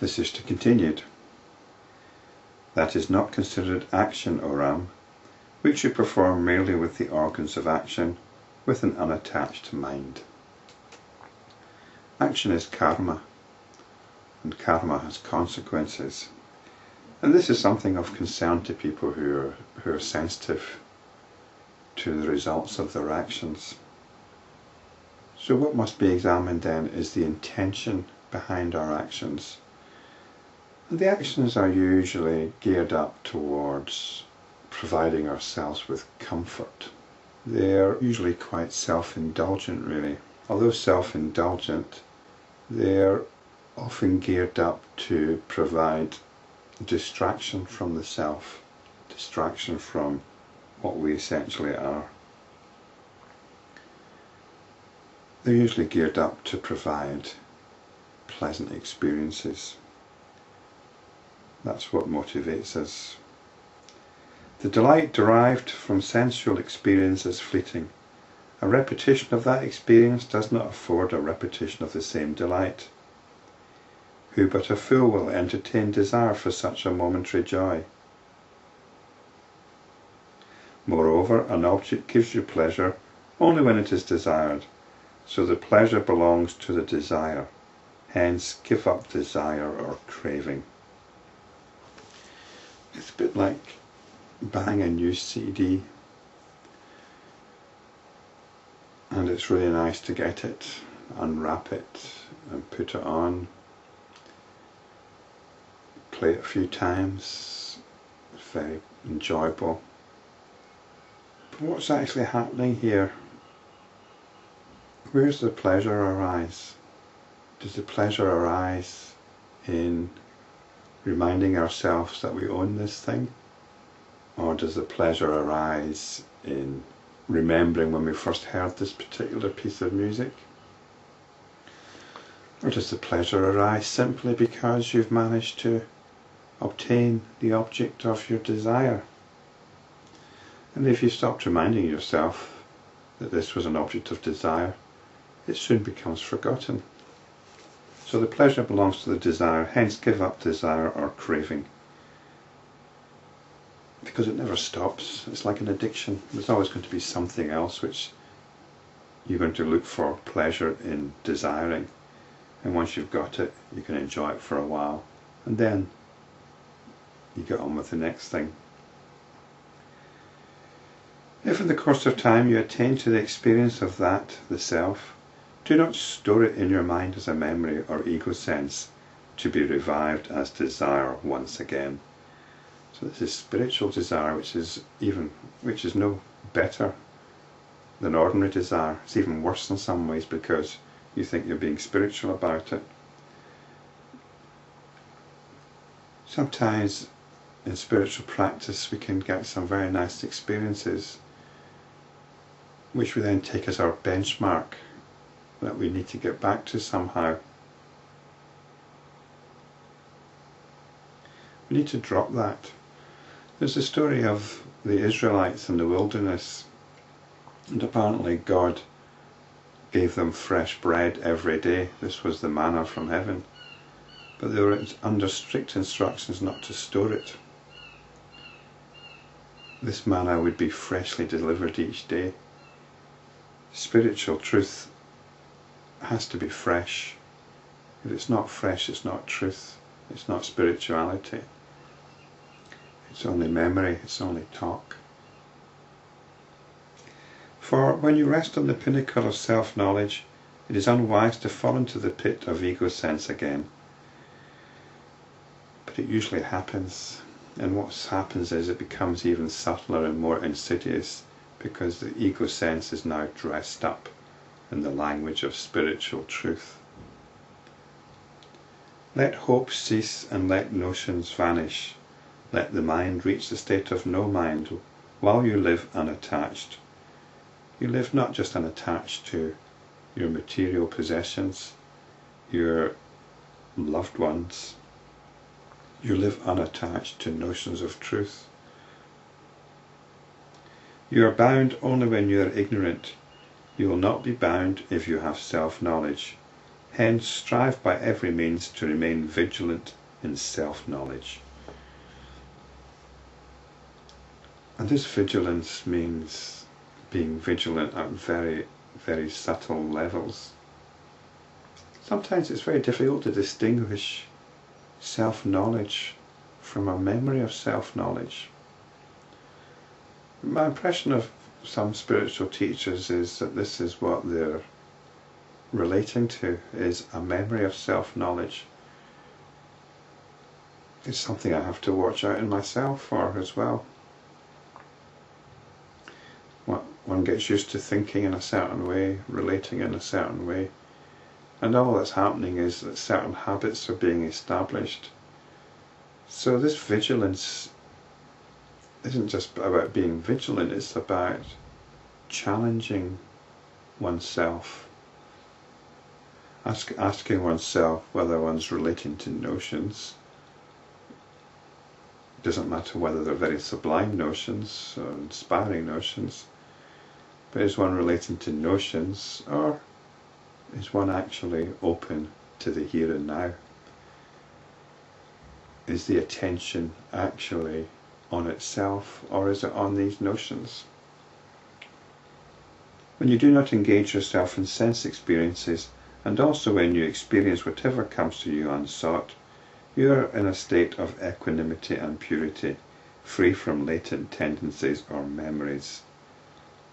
Vasishta continued, that is not considered action, O Ram, which you perform merely with the organs of action, with an unattached mind. Action is karma, and karma has consequences. And this is something of concern to people who are sensitive to the results of their actions. So what must be examined then is the intention behind our actions. And the actions are usually geared up towards providing ourselves with comfort. They're usually quite self-indulgent, really. Although self-indulgent, they're often geared up to provide distraction from the self, distraction from what we essentially are. They're usually geared up to provide pleasant experiences. That's what motivates us. The delight derived from sensual experience is fleeting. A repetition of that experience does not afford a repetition of the same delight. Who but a fool will entertain desire for such a momentary joy? Moreover, an object gives you pleasure only when it is desired, so the pleasure belongs to the desire. Hence, give up desire or craving. It's a bit like buying a new CD, and it's really nice to get it, unwrap it and put it on, play it a few times. It's very enjoyable. But what's actually happening here? Where does the pleasure arise? Does the pleasure arise in reminding ourselves that we own this thing? Or does the pleasure arise in remembering when we first heard this particular piece of music? Or does the pleasure arise simply because you've managed to obtain the object of your desire? And if you stopped reminding yourself that this was an object of desire, it soon becomes forgotten. So the pleasure belongs to the desire, hence give up desire or craving. Because it never stops. It's like an addiction. There's always going to be something else which you're going to look for pleasure in desiring. And once you've got it, you can enjoy it for a while. And then you get on with the next thing. If in the course of time you attain to the experience of that, the self, do not store it in your mind as a memory or ego sense to be revived as desire once again. So this is spiritual desire, which is no better than ordinary desire. It's even worse in some ways because you think you're being spiritual about it. Sometimes in spiritual practice we can get some very nice experiences which we then take as our benchmark that we need to get back to somehow. We need to drop that. There's the story of the Israelites in the wilderness, and apparently God gave them fresh bread every day. This was the manna from heaven, but they were under strict instructions not to store it. This manna would be freshly delivered each day. Spiritual truth has to be fresh. If it's not fresh, it's not truth. It's not spirituality. It's only memory, it's only talk. For when you rest on the pinnacle of self-knowledge, it is unwise to fall into the pit of ego sense again. But it usually happens, and what happens is it becomes even subtler and more insidious because the ego sense is now dressed up in the language of spiritual truth. Let hope cease and let notions vanish. Let the mind reach the state of no mind while you live unattached. You live not just unattached to your material possessions, your loved ones. You live unattached to notions of truth. You are bound only when you are ignorant. You will not be bound if you have self-knowledge. Hence, strive by every means to remain vigilant in self-knowledge. And this vigilance means being vigilant at very, very subtle levels. Sometimes it's very difficult to distinguish self-knowledge from a memory of self-knowledge. My impression of some spiritual teachers is that this is what they're relating to, is a memory of self-knowledge. It's something I have to watch out in myself for as well. One gets used to thinking in a certain way, relating in a certain way, and all that's happening is that certain habits are being established. So this vigilance isn't just about being vigilant, it's about challenging oneself, asking oneself whether one's relating to notions. It doesn't matter whether they're very sublime notions or inspiring notions, but is one relating to notions, or is one actually open to the here and now? Is the attention actually on itself, or is it on these notions? When you do not engage yourself in sense experiences, and also when you experience whatever comes to you unsought, you are in a state of equanimity and purity, free from latent tendencies or memories.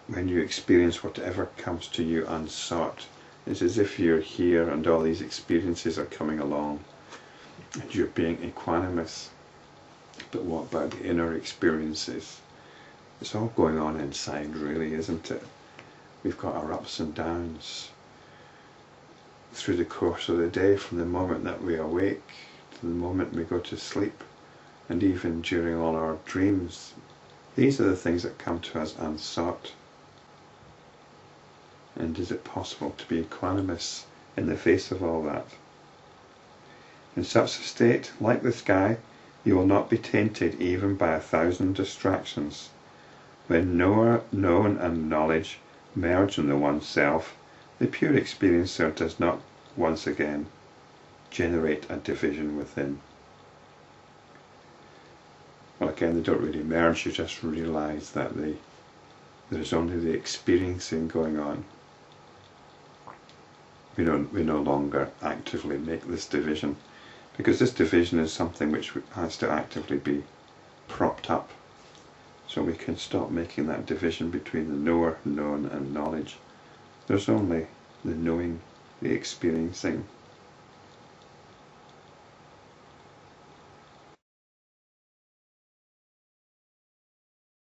When you experience whatever comes to you unsought, it's as if you're here and all these experiences are coming along and you're being equanimous. But what about the inner experiences? It's all going on inside, really, isn't it? We've got our ups and downs through the course of the day, from the moment that we awake to the moment we go to sleep, and even during all our dreams. These are the things that come to us unsought. And is it possible to be equanimous in the face of all that? In such a state, like the sky, you will not be tainted even by 1,000 distractions. When knower, known and knowledge merge in the one self, the pure experiencer does not once again generate a division within. Well, again, they don't really merge, you just realise that there's only the experiencing going on. We no longer actively make this division, because this division is something which has to actively be propped up. So we can stop making that division between the knower, known and knowledge. There's only the knowing, the experiencing.